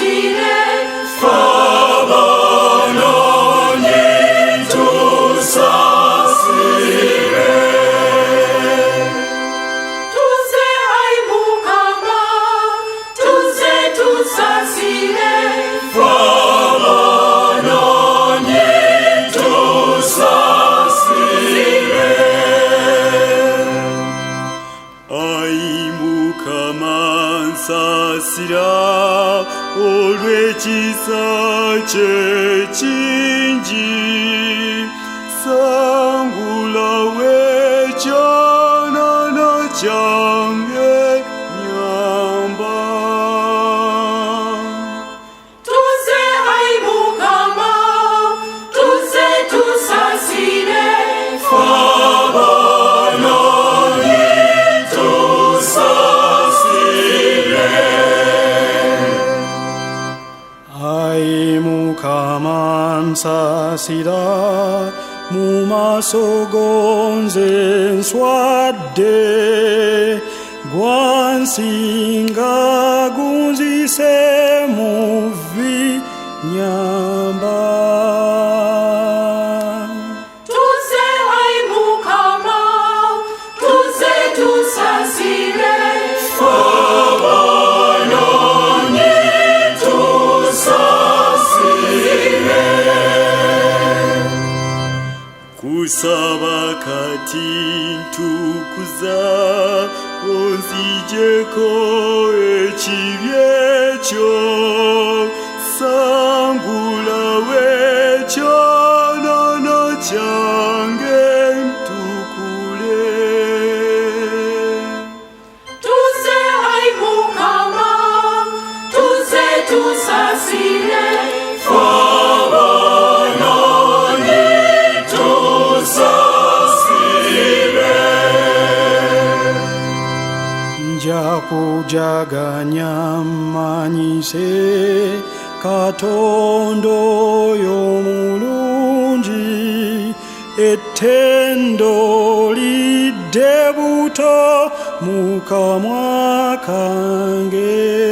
tusasire Fabanoni tusasire tuze ai mukama tuze tusasire Fabanoni tusasire Ai mukama nsasira olw'ekisa kye kingi sangulawo ekyonono kyange nyamba tuze ai mukama tuze tusasire Fabanoni tusasire Ai mukama nsasira mu maaso gonze nswadde gwansinga gunzise muvi nyamba tuze ai mukama tuze tusasire Fabanoni tusasire kusaba kati ntukuza onzijeko ekibi ekyo sangulawo ekyonono kyange ntukule tuze ai mukama tuze tusasire Fabanoni tusasire nja kujaganya mmanyise Katonda oyo mulungi ettendo lidde buto mu kamwa kange